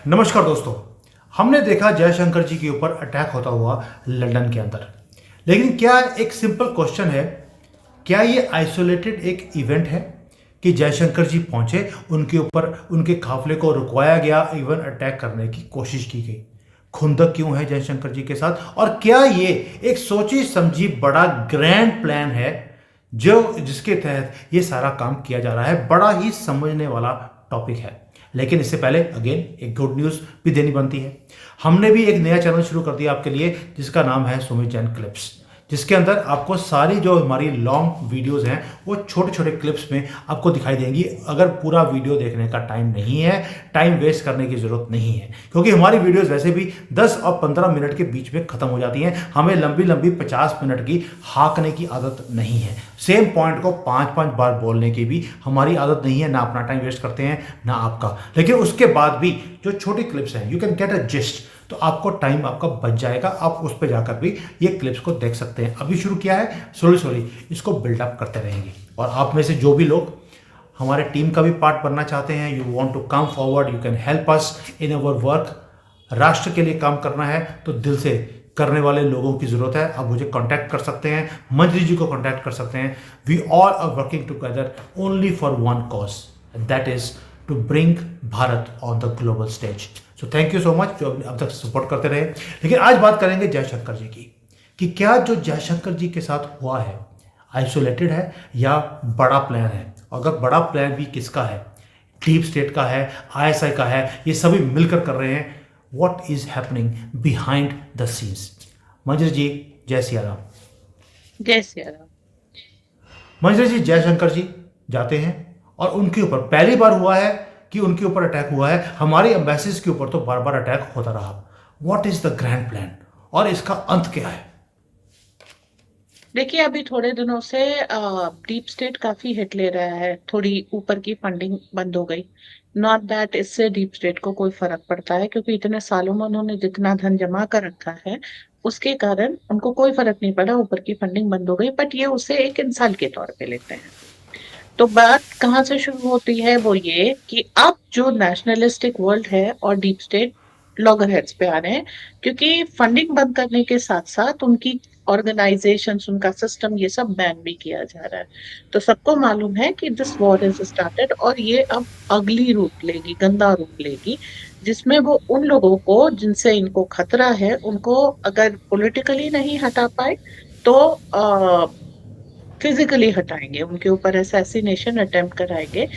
नमस्कार दोस्तों। हमने देखा जयशंकर जी के ऊपर अटैक होता हुआ लंदन के अंदर। लेकिन क्या एक सिंपल क्वेश्चन है, क्या ये आइसोलेटेड एक इवेंट है कि जयशंकर जी पहुंचे, उनके ऊपर उनके काफिले को रुकवाया गया, इवन अटैक करने की कोशिश की गई? खुंदक क्यों है जयशंकर जी के साथ? और क्या ये एक सोची समझी बड़ा ग्रैंड प्लान है जो जिसके तहत ये सारा काम किया जा रहा है? बड़ा ही समझने वाला टॉपिक है। लेकिन इससे पहले अगेन एक गुड न्यूज़ भी देनी बनती है। हमने भी एक नया चैनल शुरू कर दिया आपके लिए, जिसका नाम है सुमित जैन क्लिप्स, जिसके अंदर आपको सारी जो हमारी लॉन्ग वीडियोस हैं वो छोटे छोटे क्लिप्स में आपको दिखाई देंगी। अगर पूरा वीडियो देखने का टाइम नहीं है, टाइम वेस्ट करने की ज़रूरत नहीं है, क्योंकि हमारी वीडियोस वैसे भी 10 और 15 मिनट के बीच में ख़त्म हो जाती हैं। हमें लंबी लंबी 50 मिनट की हाँकने की आदत नहीं है। सेम पॉइंट को 5-5 बार बोलने की भी हमारी आदत नहीं है। ना अपना टाइम वेस्ट करते हैं ना आपका। लेकिन उसके बाद भी जो छोटी क्लिप्स हैं, you can get a gist, तो आपको टाइम आपका बच जाएगा। आप उस पर जाकर भी ये क्लिप्स को देख सकते हैं। अभी शुरू किया है, स्लोली स्लोली इसको बिल्डअप करते रहेंगे। और आप में से जो भी लोग हमारे टीम का भी पार्ट बनना चाहते हैं, you want to come forward, you can help us in our work. राष्ट्र के लिए काम करना है तो दिल से करने वाले लोगों की जरूरत है। आप मुझे कांटेक्ट कर सकते हैं, मंजरी जी को कांटेक्ट कर सकते हैं। We all are working together only for one cause, and that is to bring Bharat on the global stage. So thank you so much जो अब तक सपोर्ट करते रहे। लेकिन आज बात करेंगे जयशंकर जी की, कि क्या जो जयशंकर जी के साथ हुआ है आइसोलेटेड है या बड़ा प्लान है। अगर बड़ा प्लान भी किसका है, डीप स्टेट का है, आईएसआई का है, ये सभी मिलकर कर रहे हैं। What is happening behind the scenes? Manjari ji, जय सिया राम। जय सिया राम। मंजरी जी, जयशंकर जी जाते हैं और उनके ऊपर पहली बार हुआ है कि उनके ऊपर अटैक हुआ है। हमारी एम्बेसीज के ऊपर तो बार बार अटैक होता रहा। What is the grand plan और इसका अंत क्या है? देखिए, अभी थोड़े दिनों से डीप स्टेट काफी हिट ले रहा है। थोड़ी ऊपर की फंडिंग बंद हो गई। नॉट दैट इससे डीप स्टेट को कोई फर्क पड़ता है, क्योंकि इतने सालों में उन्होंने जितना धन जमा कर रखा है उसके कारण उनको कोई फर्क नहीं पड़ा। ऊपर की फंडिंग बंद हो गई, बट ये उसे एक इंसान के तौर पे लेते हैं। तो बात कहाँ से शुरू होती है, वो ये कि अब जो नेशनलिस्टिक वर्ल्ड है और डीप स्टेट लॉगरहेड्स पे आ रहे हैं, क्योंकि फंडिंग बंद करने के साथ साथ उनकी ऑर्गेनाइजेशन, उनका सिस्टम, ये सब बैन भी किया जा रहा है। तो सबको मालूम है कि दिस वॉर इज स्टार्टेड, और ये अब अगली रूप लेगी, गंदा रूप लेगी, जिसमें वो उन लोगों को जिनसे इनको खतरा है उनको अगर पॉलिटिकली नहीं हटा पाए तो फिजिकली हटाएंगे, उनके ऊपर असैसिनेशन अटेम्प्ट कराएंगे।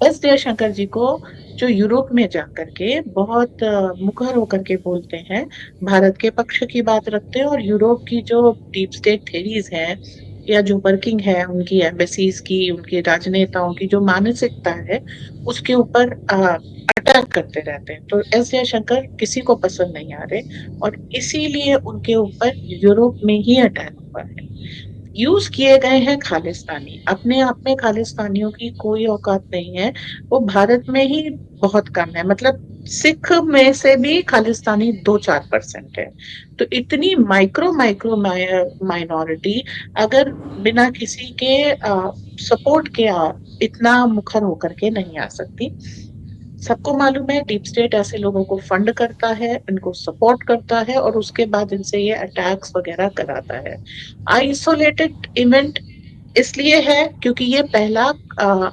एस जयशंकर जी को, जो यूरोप में जाकर के बहुत मुखर होकर के बोलते हैं, भारत के पक्ष की बात रखते हैं, और यूरोप की जो डीप स्टेट थेरीज हैं या जो वर्किंग है उनकी एम्बेसीज की, उनके राजनेताओं की जो मानसिकता है, उसके ऊपर अटैक करते रहते हैं। तो एस जयशंकर किसी को पसंद नहीं आ रहे, और इसीलिए उनके ऊपर यूरोप में ही अटैक हुआ है। यूज किए गए हैं खालिस्तानी। अपने आप में खालिस्तानियों की कोई औकात नहीं है। वो भारत में ही बहुत कम है। मतलब सिख में से भी खालिस्तानी 2-4% है। तो इतनी माइक्रो माइक्रो माइनॉरिटी अगर बिना किसी के सपोर्ट के इतना मुखर होकर के नहीं आ सकती। सबको मालूम है डीप स्टेट ऐसे लोगों को फंड करता है, इनको सपोर्ट करता है, और उसके बाद इनसे ये अटैक्स वगैरह कराता है। आइसोलेटेड इवेंट इसलिए है क्योंकि ये पहला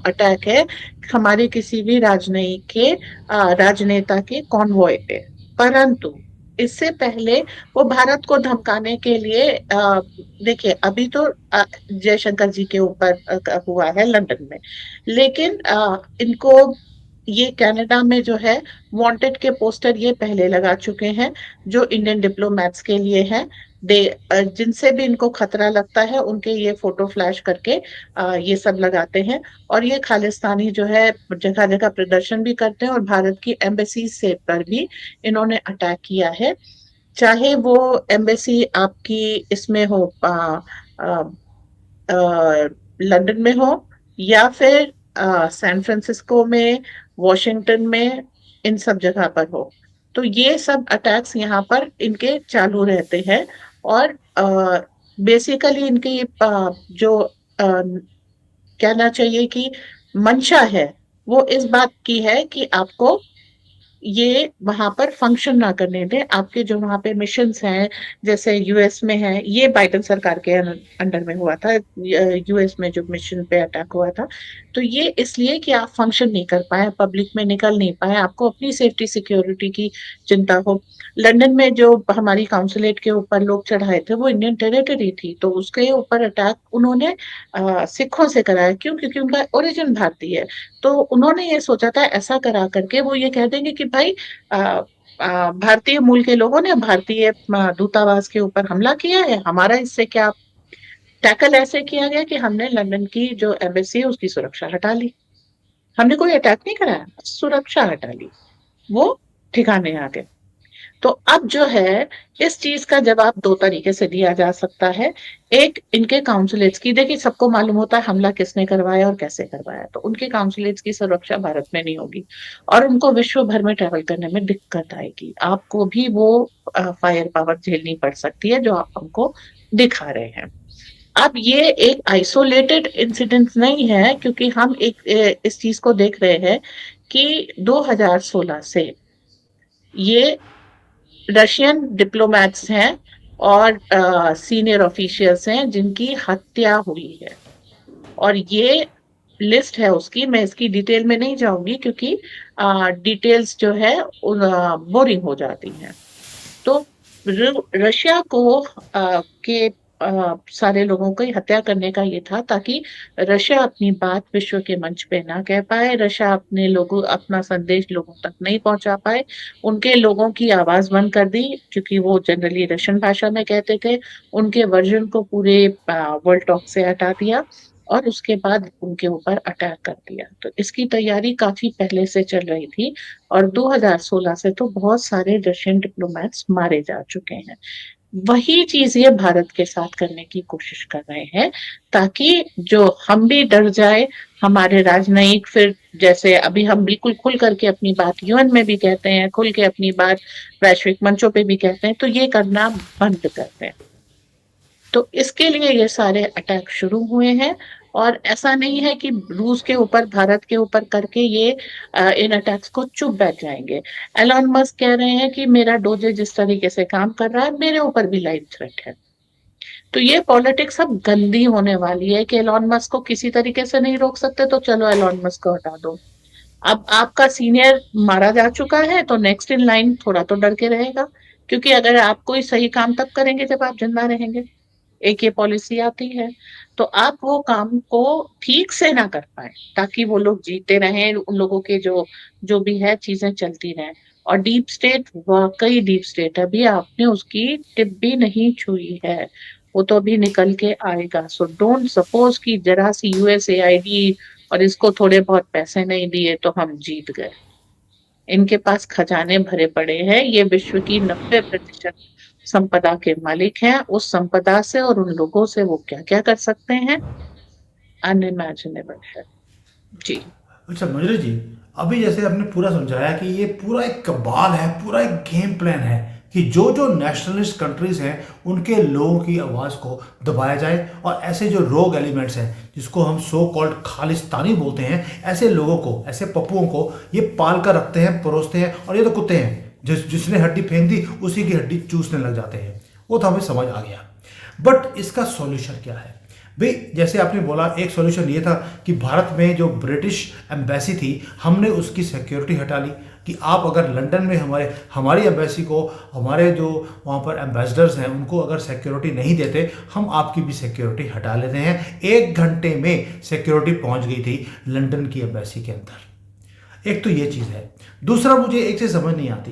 अटैक है हमारे किसी भी राजनेता के कॉन्वॉय पे। परंतु इससे पहले वो भारत को धमकाने के लिए देखिए, अभी तो जयशंकर जी के ऊपर हुआ है लंदन में, लेकिन इनको ये कनाडा में जो है वांटेड के पोस्टर ये पहले लगा चुके हैं, जो इंडियन डिप्लोमेट्स के लिए हैं। दे जिनसे भी इनको खतरा लगता है उनके ये फोटो फ्लैश करके ये सब लगाते हैं। और ये खालिस्तानी जो है जगह जगह प्रदर्शन भी करते हैं, और भारत की एम्बेसी से पर भी इन्होंने अटैक किया है। चाहे वो एम्बेसी आपकी इसमें हो, लंदन में हो, या फिर सैन फ्रांसिस्को में, वॉशिंगटन में, इन सब जगह पर हो। तो ये सब अटैक्स यहाँ पर इनके चालू रहते हैं। और बेसिकली इनकी जो कहना चाहिए कि मंशा है, वो इस बात की है कि आपको ये वहां पर फंक्शन ना करने दें। आपके जो वहां पे मिशंस हैं, जैसे यूएस में है, ये बाइडेन सरकार के अंडर में हुआ था, यूएस में जो मिशन पे अटैक हुआ था। तो ये इसलिए कि आप फंक्शन नहीं कर पाए, पब्लिक में निकल नहीं पाए, आपको अपनी सेफ्टी सिक्योरिटी की चिंता हो। लंदन में जो हमारी काउंसुलेट के ऊपर लोग चढ़ाए थे वो इंडियन टेरिटरी थी, तो उसके ऊपर अटैक उन्होंने सिखों से कराया। क्यों? क्योंकि उनका ओरिजिन भारतीय है। तो उन्होंने ये सोचा था ऐसा करा करके वो ये कह देंगे कि भाई भारतीय मूल के लोगों ने भारतीय दूतावास के ऊपर हमला किया है, हमारा इससे क्या। टैकल ऐसे किया गया कि हमने लंदन की जो एम्बेसी है उसकी सुरक्षा हटा ली। हमने कोई अटैक नहीं कराया, सुरक्षा हटा ली, वो ठिकाने आ गए। तो अब जो है, इस चीज का जवाब दो तरीके से दिया जा सकता है। एक, इनके काउंसुलेट्स की, देखिए सबको मालूम होता है हमला किसने करवाया और कैसे करवाया, तो उनके काउंसुलेट्स की सुरक्षा भारत में नहीं होगी और उनको विश्व भर में ट्रेवल करने में दिक्कत आएगी। आपको भी वो फायर पावर झेलनी पड़ सकती है जो आप हमको दिखा रहे हैं। अब ये एक आइसोलेटेड इंसिडेंट नहीं है, क्योंकि हम एक इस चीज को देख रहे हैं कि 2016 से ये रशियन डिप्लोमैट्स हैं और सीनियर ऑफिशियल्स हैं जिनकी हत्या हुई है। और ये लिस्ट है उसकी, मैं इसकी डिटेल में नहीं जाऊंगी क्योंकि डिटेल्स जो है बोरिंग हो जाती हैं। तो रशिया को के सारे लोगों की हत्या करने का ये था ताकि रशिया अपनी बात विश्व के मंच पे ना कह पाए, रशिया अपने लोगों अपना संदेश लोगों तक नहीं पहुंचा पाए। उनके लोगों की आवाज बंद कर दी, क्योंकि वो जनरली रशियन भाषा में कहते थे। उनके वर्जन को पूरे वर्ल्ड टॉक से हटा दिया और उसके बाद उनके ऊपर अटैक कर दिया। तो इसकी तैयारी काफी पहले से चल रही थी और 2016 से तो बहुत सारे रशियन डिप्लोमेट्स मारे जा चुके हैं। वही चीज ये भारत के साथ करने की कोशिश कर रहे हैं, ताकि जो हम भी डर जाए, हमारे राजनयिक फिर, जैसे अभी हम बिल्कुल खुल करके अपनी बात यूएन में भी कहते हैं, खुल के अपनी बात वैश्विक मंचों पे भी कहते हैं, तो ये करना बंद करते हैं। तो इसके लिए ये सारे अटैक शुरू हुए हैं। और ऐसा नहीं है कि रूस के ऊपर, भारत के ऊपर करके ये इन अटैक्स को चुप बैठ जाएंगे। एलॉन मस्क कह रहे हैं कि मेरा डोजे जिस तरीके से काम कर रहा है, मेरे ऊपर भी लाइव थ्रेट है। तो ये पॉलिटिक्स अब गंदी होने वाली है कि एलॉन मस्क को किसी तरीके से नहीं रोक सकते, तो चलो एलॉन मस्क को हटा दो। अब आपका सीनियर मारा जा चुका है तो नेक्स्ट इन लाइन थोड़ा तो डर के रहेगा, क्योंकि अगर आप कोई सही काम तब करेंगे जब आप जिंदा रहेंगे। एक ये पॉलिसी आती है। तो आप वो काम को ठीक से ना कर पाए ताकि वो लोग जीते रहें, उन लोगों के जो जो भी है चीजें चलती रहें। और डीप स्टेट वाकई डीप स्टेट है, अभी आपने उसकी टिप भी नहीं छुई है, वो तो अभी निकल के आएगा। सो डोंट सपोज कि जरा सी यूएसएआईडी और इसको थोड़े बहुत पैसे नहीं दिए तो हम जीत गए। इनके पास खजाने भरे पड़े हैं, ये विश्व की 90% संपदा के मालिक हैं। उस संपदा से और उन लोगों से वो क्या क्या कर सकते हैं, अनइमेजिनेबल है। जी। अच्छा मंजरी जी, अभी जैसे आपने पूरा समझाया कि ये पूरा एक कबाल है, पूरा एक गेम प्लान है कि जो जो नेशनलिस्ट कंट्रीज हैं उनके लोगों की आवाज़ को दबाया जाए और ऐसे जो रोग एलिमेंट्स हैं जिसको हम सो कॉल्ड खालिस्तानी बोलते हैं, ऐसे लोगों को, ऐसे पप्पुओं को ये पाल कर रखते हैं, परोसते हैं। और ये तो कुत्ते हैं, जिसने हड्डी फेंक दी उसी की हड्डी चूसने लग जाते हैं। वो तो हमें समझ आ गया। बट इसका सॉल्यूशन क्या है भाई? जैसे आपने बोला, एक सॉल्यूशन ये था कि भारत में जो ब्रिटिश एम्बेसी थी हमने उसकी सिक्योरिटी हटा ली कि आप अगर लंदन में हमारी एम्बेसी को, हमारे जो वहाँ पर एम्बेसडर्स हैं उनको अगर सिक्योरिटी नहीं देते, हम आपकी भी सिक्योरिटी हटा लेते हैं। 1 घंटे में सिक्योरिटी पहुँच गई थी लंदन की एम्बेसी के अंदर। एक तो ये चीज़ है। दूसरा, मुझे एक चीज़ समझ नहीं आती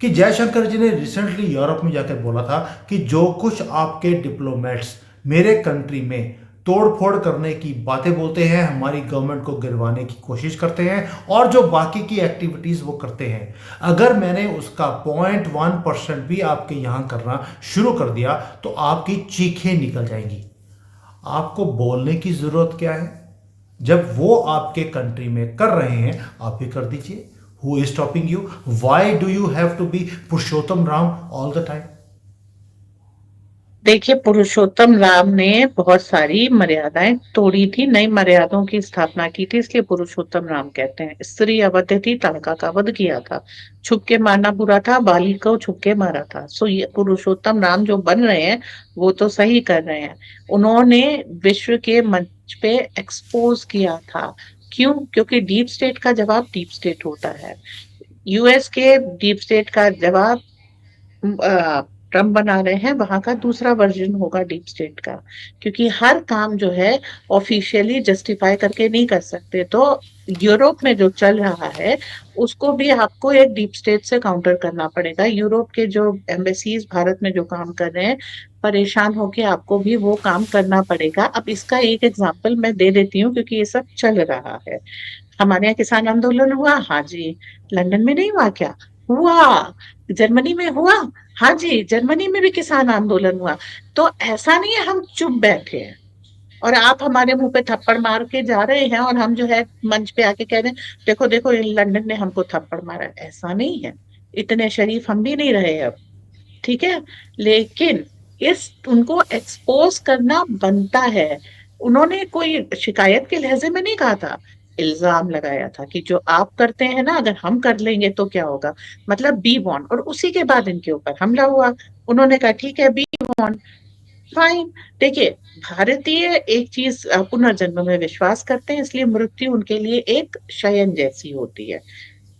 कि जयशंकर जी ने रिसेंटली यूरोप में जाकर बोला था कि जो कुछ आपके डिप्लोमेट्स मेरे कंट्री में तोड़ फोड़ करने की बातें बोलते हैं, हमारी गवर्नमेंट को गिरवाने की कोशिश करते हैं और जो बाकी की एक्टिविटीज वो करते हैं, अगर मैंने उसका 0.1% भी आपके यहां करना शुरू कर दिया तो आपकी चीखें निकल जाएंगी। आपको बोलने की जरूरत क्या है? जब वो आपके कंट्री में कर रहे हैं आप भी कर दीजिए। Who is stopping you? Why do you have to be Purushottam Ram all the time? देखिए, पुरुषोत्तम राम ने बहुत सारी मर्यादाएं तोड़ी थी, नई मर्यादाओं की स्थापना की थी, इसलिए पुरुषोत्तम राम कहते हैं। स्त्री अवध थी, ताड़का का वध किया था। छुप के मारना बुरा था, बाली को छुप के मारा था। सो ये पुरुषोत्तम राम जो बन रहे हैं वो तो सही कर रहे हैं। उन्होंने विश्व के मंच पे एक्सपोज किया था। क्यों? क्योंकि डीप स्टेट का जवाब डीप स्टेट होता है। यूएस के डीप स्टेट का जवाब ट्रम्प बना रहे हैं, वहां का दूसरा वर्जन होगा डीप स्टेट का। क्योंकि हर काम जो है ऑफिशियली जस्टिफाई करके नहीं कर सकते। तो यूरोप में जो चल रहा है उसको भी आपको एक डीप स्टेट से काउंटर करना पड़ेगा। यूरोप के जो एम्बेसीज भारत में जो काम कर रहे हैं, परेशान होके आपको भी वो काम करना पड़ेगा। अब इसका एक एग्जांपल मैं दे देती हूँ, क्योंकि ये सब चल रहा है। हमारे यहाँ किसान आंदोलन हुआ, हाँ जी। लंदन में नहीं हुआ क्या? हुआ। जर्मनी में हुआ, हाँ जी। जर्मनी में भी किसान आंदोलन हुआ। तो ऐसा नहीं है हम चुप बैठे हैं और आप हमारे मुंह पे थप्पड़ मार के जा रहे हैं और हम जो है मंच पे आके कह रहे हैं देखो देखो इन लंदन ने हमको थप्पड़ मारा। ऐसा नहीं है, इतने शरीफ हम भी नहीं रहे अब। ठीक है, लेकिन इस उनको एक्सपोज करना बनता है। उन्होंने कोई शिकायत के लहजे में नहीं कहा था, इल्जाम लगाया था कि जो आप करते हैं ना, अगर हम कर लेंगे तो क्या होगा। मतलब बी वॉन, और उसी के बाद इनके ऊपर हमला हुआ। उन्होंने कहा ठीक है, बी वॉन, फाइन। देखिए, भारतीय एक चीज पुनर्जन्म में विश्वास करते हैं, इसलिए मृत्यु उनके लिए एक शयन जैसी होती है।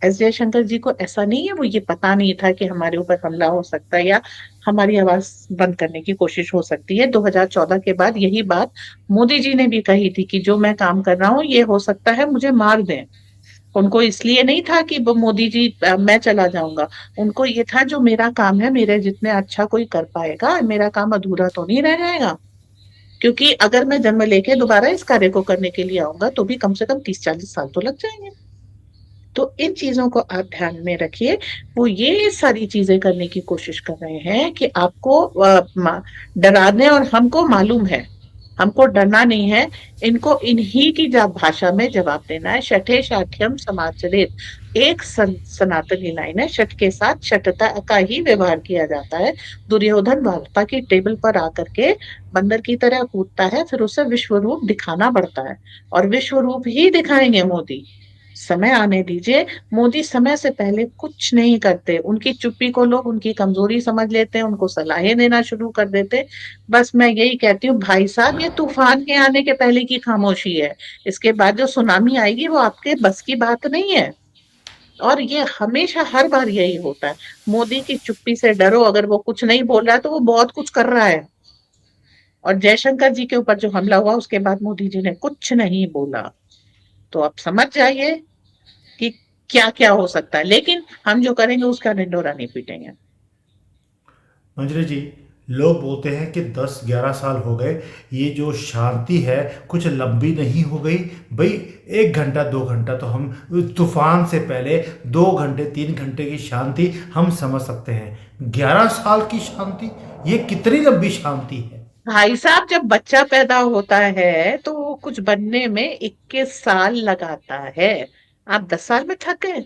एस जयशंकर जी को ऐसा नहीं है, वो ये पता नहीं था कि हमारे ऊपर हमला हो सकता है या हमारी आवाज बंद करने की कोशिश हो सकती है। 2014 के बाद यही बात मोदी जी ने भी कही थी कि जो मैं काम कर रहा हूँ ये हो सकता है मुझे मार दें। उनको इसलिए नहीं था कि वो मोदी जी मैं चला जाऊंगा। उनको ये था जो मेरा काम है, मेरे जितने अच्छा कोई कर पाएगा, मेरा काम अधूरा तो नहीं रह जाएगा। क्योंकि अगर मैं जन्म लेके दोबारा इस कार्य को करने के लिए आऊंगा तो भी कम से कम 30-40 साल तो लग जाएंगे। तो इन चीजों को आप ध्यान में रखिए। वो ये सारी चीजें करने की कोशिश कर रहे हैं कि आपको डराने, और हमको मालूम है, हमको डरना नहीं है। इनको इन्हीं की भाषा में जवाब देना है। शठे शाठ्यम समाचरेत, एक सनातनी लाइन है, शठ के साथ शठता का ही व्यवहार किया जाता है। दुर्योधन भाजपा की टेबल पर आकर के बंदर की तरह कूदता है, फिर उसे विश्व रूप दिखाना पड़ता है। और विश्व रूप ही दिखाएंगे मोदी। समय आने दीजिए। मोदी समय से पहले कुछ नहीं करते। उनकी चुप्पी को लोग उनकी कमजोरी समझ लेते हैं, उनको सलाहें देना शुरू कर देते। बस मैं यही कहती हूँ भाई साहब, ये तूफान के आने के पहले की खामोशी है। इसके बाद जो सुनामी आएगी वो आपके बस की बात नहीं है। और ये हमेशा हर बार यही होता है। मोदी की चुप्पी से डरो, अगर वो कुछ नहीं बोल रहा है तो वो बहुत कुछ कर रहा है। और जयशंकर जी के ऊपर जो हमला हुआ उसके बाद मोदी जी ने कुछ नहीं बोला। तो आप समझ जाइए कि क्या क्या हो सकता है। लेकिन हम जो करेंगे उसका ढिंढोरा नहीं पीटेंगे। मंजरी जी, लोग बोलते हैं कि 10-11 साल हो गए, ये जो शांति है कुछ लंबी नहीं हो गई। भाई, 1 घंटा 2 घंटा तो हम तूफान से पहले 2 घंटे 3 घंटे की शांति हम समझ सकते हैं। 11 साल की शांति, ये कितनी लंबी शांति है। भाई साहब, जब बच्चा पैदा होता है तो वो कुछ बनने में 21 साल लगाता है। आप 10 साल में थक गए?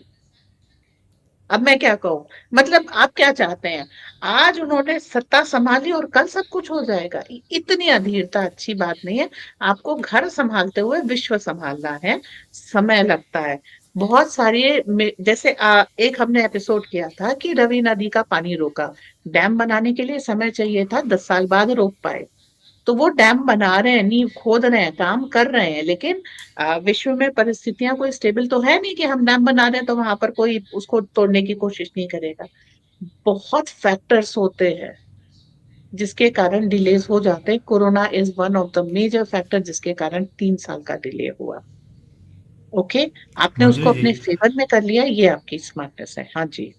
अब मैं क्या कहूं? मतलब आप क्या चाहते हैं? आज उन्होंने सत्ता संभाली और कल सब कुछ हो जाएगा? इतनी अधीरता अच्छी बात नहीं है। आपको घर संभालते हुए विश्व संभालना है, समय लगता है। बहुत सारे जैसे एक हमने एपिसोड किया था कि रवि नदी का पानी रोका। डैम बनाने के लिए समय चाहिए था, 10 साल बाद रोक पाए। तो वो डैम बना रहे हैं, नींव खोद रहे हैं, काम कर रहे हैं। लेकिन विश्व में परिस्थितियां कोई स्टेबल तो है नहीं कि हम डैम बना रहे हैं तो वहां पर कोई उसको तोड़ने की कोशिश नहीं करेगा। बहुत फैक्टर्स होते हैं जिसके कारण डिलेज हो जाते हैं। Corona is one of the major factor जिसके कारण 3 साल का डिले हुआ। ओके, आपने उसको मंजरी जी, अपने फेवर में कर लिया, ये आपकी स्मार्टनेस है। हाँ जी।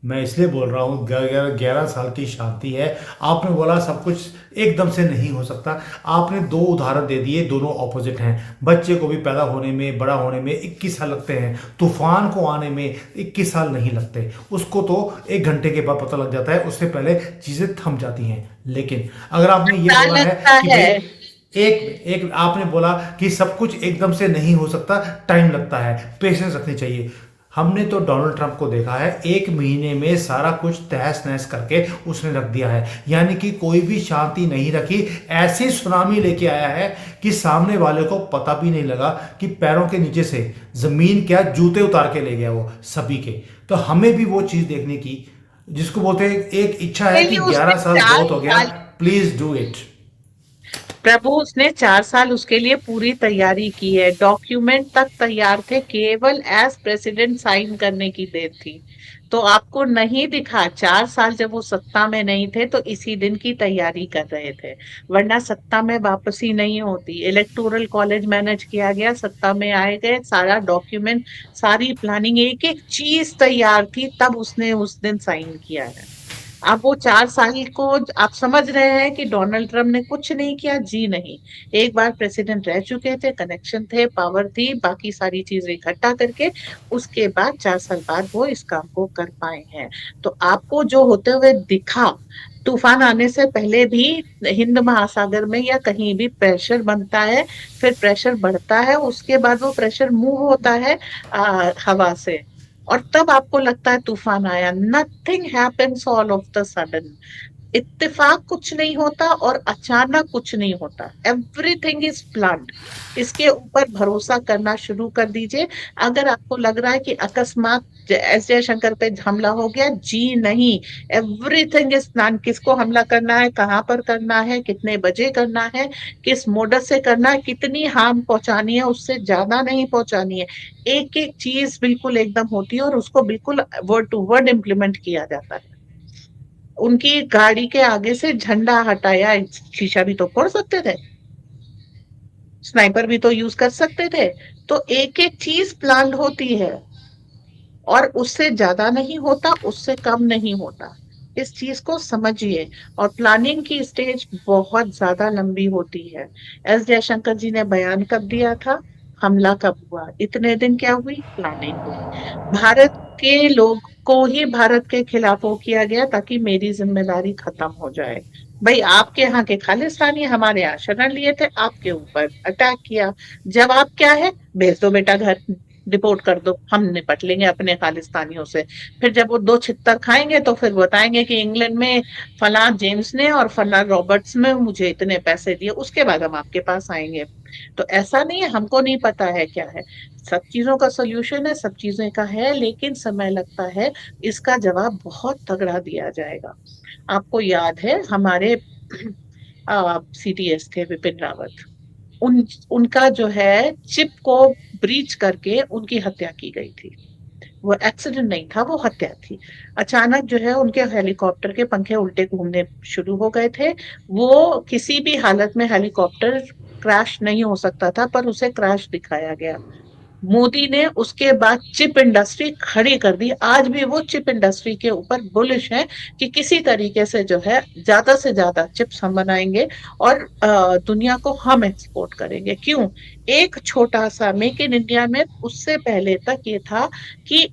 मैं इसलिए बोल रहा हूँ 11 साल की शांति है। आपने बोला सब कुछ एकदम से नहीं हो सकता। आपने दो उदाहरण दे दिए, दोनों ऑपोजिट हैं। बच्चे को भी पैदा होने में, बड़ा होने में 21 साल लगते हैं, तूफान को आने में 21 साल नहीं लगते। उसको तो 1 घंटे के बाद पता लग जाता है, उससे पहले चीज़ें थम जाती हैं। लेकिन अगर आपने ये पता बोला है लगता कि है। भाई, एक एक आपने बोला कि सब कुछ एकदम से नहीं हो सकता, टाइम लगता है, पेशेंस रखनी चाहिए। हमने तो डोनाल्ड ट्रंप को देखा है, 1 महीने में सारा कुछ तहस नहस करके उसने रख दिया है, यानी कि कोई भी शांति नहीं रखी। ऐसी सुनामी लेके आया है कि सामने वाले को पता भी नहीं लगा कि पैरों के नीचे से जमीन क्या जूते उतार के ले गया वो सभी के। तो हमें भी वो चीज देखने की, जिसको बोलते हैं एक इच्छा है के कि लिए उसने 11 साल चार बहुत हो गया, साल प्लीज डू इट। प्रभु, उसने 4 साल उसके लिए पूरी तैयारी की है, डॉक्यूमेंट तक तैयार थे, केवल एज प्रेसिडेंट साइन करने की देर थी। तो आपको नहीं दिखा? 4 साल जब वो सत्ता में नहीं थे तो इसी दिन की तैयारी कर रहे थे, वरना सत्ता में वापसी नहीं होती। इलेक्टोरल कॉलेज मैनेज किया गया, सत्ता में आए गए, सारा डॉक्यूमेंट, सारी प्लानिंग, एक एक चीज तैयार थी, तब उसने उस दिन साइन किया है। अब वो 4 साल को आप समझ रहे हैं कि डोनाल्ड ट्रम्प ने कुछ नहीं किया? जी नहीं। एक बार प्रेसिडेंट रह चुके थे, कनेक्शन थे, पावर थी, बाकी सारी चीजें इकट्ठा करके उसके बाद 4 साल बाद वो इस काम को कर पाए हैं। तो आपको जो होते हुए दिखा, तूफान आने से पहले भी हिंद महासागर में या कहीं भी प्रेशर बनता है, फिर प्रेशर बढ़ता है, उसके बाद वो प्रेशर मूव होता है हवा से, और तब आपको लगता है तूफान आया। Nothing happens all of the sudden. इत्तेफाक कुछ नहीं होता और अचानक कुछ नहीं होता, एवरीथिंग इज प्लान्ड। इसके ऊपर भरोसा करना शुरू कर दीजिए। अगर आपको लग रहा है कि अकस्मात एस जयशंकर पे हमला हो गया, जी नहीं, एवरीथिंग इज प्लान। किसको हमला करना है, कहाँ पर करना है, कितने बजे करना है, किस मोड से करना है, कितनी हार्म पहुंचानी है, उससे ज्यादा नहीं पहुंचानी है। एक एक चीज बिल्कुल एकदम होती है और उसको बिल्कुल वर्ड टू वर्ड इम्प्लीमेंट किया जाता है। उनकी गाड़ी के आगे से झंडा हटाया, शीशा भी तो फोड़ सकते थे, स्नाइपर भी तो यूज कर सकते थे। तो एक एक चीज प्लान होती है, और उससे ज्यादा नहीं होता, उससे कम नहीं होता। इस चीज को समझिए। और प्लानिंग की स्टेज बहुत ज्यादा लंबी होती है। एस जयशंकर जी ने बयान कब दिया था, हमला कब हुआ, इतने दिन क्या हुई, प्लानिंग हुई। भारत के लोग को ही भारत के खिलाफ वो किया गया ताकि मेरी जिम्मेदारी खत्म हो जाए। भाई, आपके यहाँ के खालिस्तानी हमारे यहाँ शरण लिए थे, आपके ऊपर अटैक किया। जवाब क्या है, भेज दो बेटा घर, डिपोर्ट कर दो, हम निपट लेंगे अपने खालिस्तानियों से। फिर जब वो दो छित्तर खाएंगे तो फिर बताएंगे कि इंग्लैंड में फला जेम्स ने और फला रॉबर्ट्स में मुझे इतने पैसे दिए, उसके बाद हम आपके पास आएंगे। तो ऐसा नहीं है हमको नहीं पता है क्या है। सब चीजों का सोल्यूशन है, सब चीजें का है, लेकिन समय लगता है। इसका जवाब बहुत तगड़ा दिया जाएगा। आपको याद है हमारे सीडीएस थे विपिन रावत, उन उनका जो है चिप को ब्रीच करके उनकी हत्या की गई थी। वो एक्सीडेंट नहीं था, वो हत्या थी। अचानक जो है उनके हेलीकॉप्टर के पंखे उल्टे घूमने शुरू हो गए थे। वो किसी भी हालत में हेलीकॉप्टर क्रैश नहीं हो सकता था, पर उसे क्रैश दिखाया गया। मोदी ने उसके बाद चिप इंडस्ट्री खड़ी कर दी। आज भी वो चिप इंडस्ट्री के ऊपर बुलिश है कि किसी तरीके से जो है ज्यादा से ज्यादा चिप्स हम बनाएंगे और दुनिया को हम एक्सपोर्ट करेंगे। क्यों? एक छोटा सा मेक इन इंडिया में उससे पहले तक ये था कि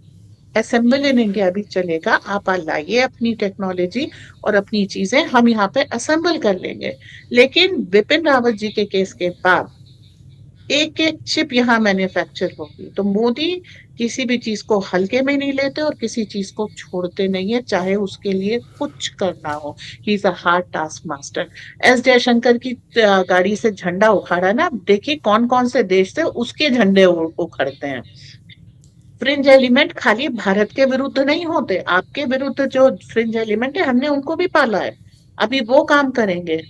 असेंबल इन इंडिया भी चलेगा, आप लाइए अपनी टेक्नोलॉजी और अपनी चीजें, हम यहाँ पे असेंबल कर लेंगे। लेकिन विपिन रावत जी के केस के बाद एक एक चिप यहाँ मैन्युफैक्चर होगी। तो मोदी किसी भी चीज को हल्के में नहीं लेते और किसी चीज को छोड़ते नहीं है, चाहे उसके लिए कुछ करना हो। He is a hard task master. S Jaishankar की गाड़ी से झंडा उखाड़ा ना, देखिए कौन कौन से देश से उसके झंडे उखड़ते हैं। फ्रिंज एलिमेंट खाली भारत के विरुद्ध नहीं होते, आपके विरुद्ध जो फ्रिंज एलिमेंट है हमने उनको भी पाला है, अभी वो काम करेंगे।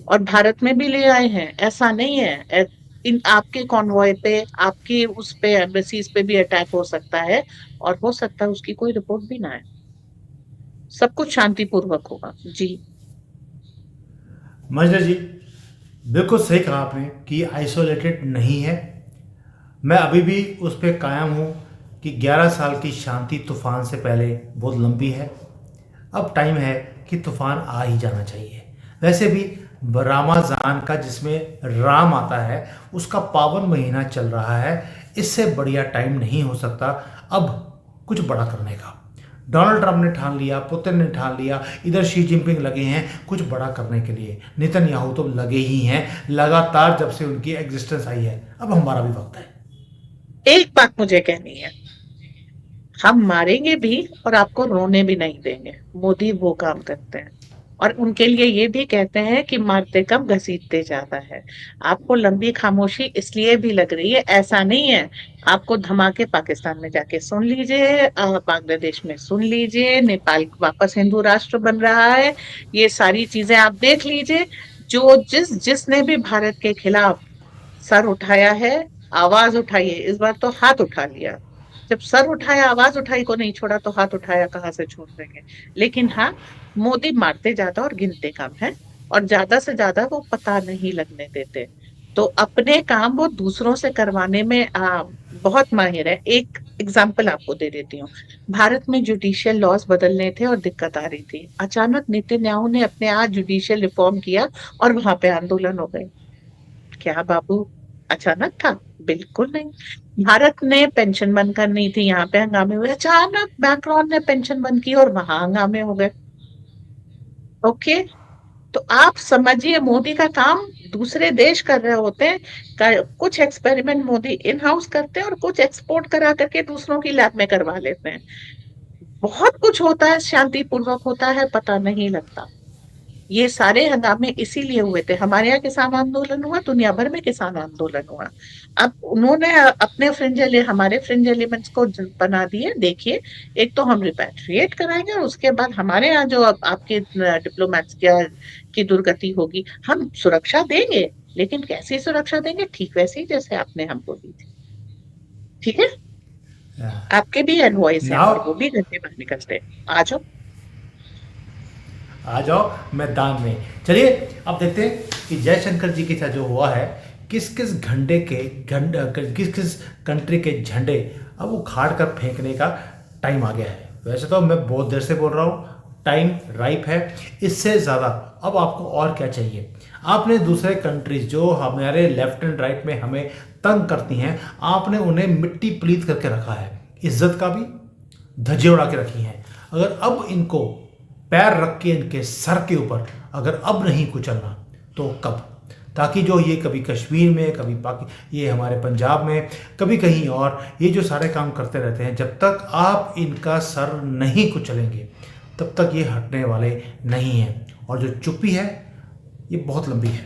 और भारत में भी ले आए हैं, ऐसा नहीं है। इन आपके कॉन्वॉय पे, आपकी उस पे एम्बेसीज पे भी अटैक हो सकता है, और हो सकता है उसकी कोई रिपोर्ट भी ना आए। सब कुछ शांतिपूर्वक होगा जी। मजर जी, बिल्कुल सही कहा आपने कि आइसोलेटेड नहीं है। मैं अभी भी उस पर कायम हूँ कि 11 साल की शांति तूफान से पहले बहुत लंबी है। अब टाइम है कि तूफान आ ही जाना चाहिए। वैसे भी रामाजान का, जिसमें राम आता है, उसका पावन महीना चल रहा है। इससे बढ़िया टाइम नहीं हो सकता अब कुछ बड़ा करने का। डोनाल्ड ट्रंप ने ठान लिया, पुतिन ने ठान लिया, इधर शी जिनपिंग लगे हैं कुछ बड़ा करने के लिए। नेतन्याहू तो लगे ही हैं लगातार जब से उनकी एग्जिस्टेंस आई है। अब हमारा भी वक्त है। एक बात मुझे कहनी है, हम मारेंगे भी और आपको रोने भी नहीं देंगे। मोदी वो काम करते हैं। और उनके लिए ये भी कहते हैं कि मारते कम घसीटते ज्यादा है। आपको लंबी खामोशी इसलिए भी लग रही है, ऐसा नहीं है। आपको धमाके पाकिस्तान में जाके सुन लीजिए, बांग्लादेश में सुन लीजिए, नेपाल वापस हिंदू राष्ट्र बन रहा है, ये सारी चीजें आप देख लीजिए। जो जिसने भी भारत के खिलाफ सर उठाया है, आवाज उठाई है, इस बार तो हाथ उठा लिया। जब सर उठाया, आवाज उठाई को नहीं छोड़ा, तो हाथ उठाया कहाँ से छोड़ देंगे। लेकिन हाँ, मोदी मारते ज्यादा और गिनते कम है। और ज्यादा से ज्यादा वो पता नहीं लगने देते। तो अपने काम वो दूसरों से करवाने में बहुत माहिर है। एक एग्जाम्पल आपको दे देती हूँ। भारत में जुडिशियल लॉज बदलने थे और दिक्कत आ रही थी, अचानक नेतन्याहू ने अपने आज जुडिशियल रिफॉर्म किया और वहां पे आंदोलन हो गए। क्या बाबू, अचानक था? बिल्कुल नहीं। भारत ने पेंशन बंद करनी थी, यहाँ पे हंगामे हुए, अचानक मैक्रोन ने पेंशन बंद की और वहां हंगामे हो गए। ओके। तो आप समझिए, मोदी का काम दूसरे देश कर रहे होते हैं। कुछ एक्सपेरिमेंट मोदी इन हाउस करते हैं और कुछ एक्सपोर्ट करा करके दूसरों की लैब में करवा लेते हैं। बहुत कुछ होता है, शांतिपूर्वक होता है, पता नहीं लगता। ये सारे हंगामे इसीलिए हुए थे। हमारे यहाँ किसान आंदोलन हुआ, दुनिया भर में किसान आंदोलन हुआ। अब उन्होंने अपने हमारे फ्रिंज एलिमेंट्स को बना दिए। देखिए, एक तो हम रिपैट्रिएट कराएंगे और उसके बाद हमारे यहाँ जो अब आपके डिप्लोमेट्स की दुर्गति होगी, हम सुरक्षा देंगे। लेकिन कैसी सुरक्षा देंगे? ठीक वैसी जैसे आपने हमको दी थी। ठीक है। आपके भी एनवॉइस हैं और नाउ वो भी घर से बाहर निकलते हैं। आ जाओ। आ जाओ मैदान में। चलिए अब देखते हैं कि जयशंकर जी के साथ जो हुआ है, किस किस किस किस कंट्री के झंडे अब उखाड़ कर फेंकने का टाइम आ गया है। वैसे तो मैं बहुत देर से बोल रहा हूँ, टाइम राइप है। इससे ज़्यादा अब आपको और क्या चाहिए? आपने दूसरे कंट्रीज जो हमारे लेफ्ट एंड राइट में हमें तंग करती हैं, आपने उन्हें मिट्टी पलीत करके रखा है, इज्जत का भी धज्जे उड़ा के रखी हैं। अगर अब इनको पैर रख के इनके सर के ऊपर अगर अब नहीं कुचलना तो कब? ताकि जो ये कभी कश्मीर में, कभी ये हमारे पंजाब में, कभी कहीं और, ये जो सारे काम करते रहते हैं, जब तक आप इनका सर नहीं कुचलेंगे तब तक ये हटने वाले नहीं हैं। और जो चुप्पी है ये बहुत लंबी है।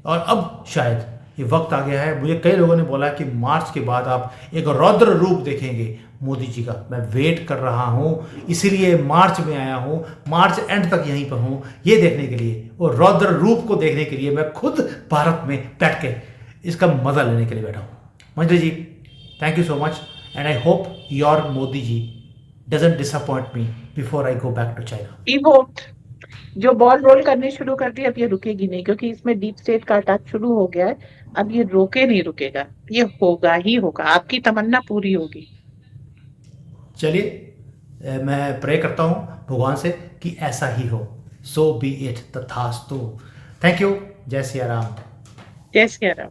और अब शायद ये वक्त आ गया है। मुझे कई लोगों ने बोला कि मार्च के बाद आप एक रौद्र रूप देखेंगे मोदी जी का। मैं वेट कर रहा हूँ, इसीलिए मार्च में आया हूँ, मार्च एंड तक यहीं पर हूँ, ये देखने के लिए, वो रौद्र रूप को देखने के लिए मैं खुद भारत में बैठ के इसका मजा लेने के लिए बैठा हूँ। Manjari ji, thank you so much and I hope your Modi ji doesn't disappoint me before I go back to China. Pivot जो बॉल रोल करनी शुरू कर दी, अब ये रुकेगी नहीं, क्योंकि इसमें डीप स्टेट का अटैक शुरू हो गया है। अब ये रोके नहीं रुकेगा, ये होगा ही होगा। आपकी तमन्ना पूरी होगी। चलिए मैं प्रे करता हूँ भगवान से कि ऐसा ही हो। सो बी इट, तथास्तु। Thank you. जय सिया राम। जय सिया राम।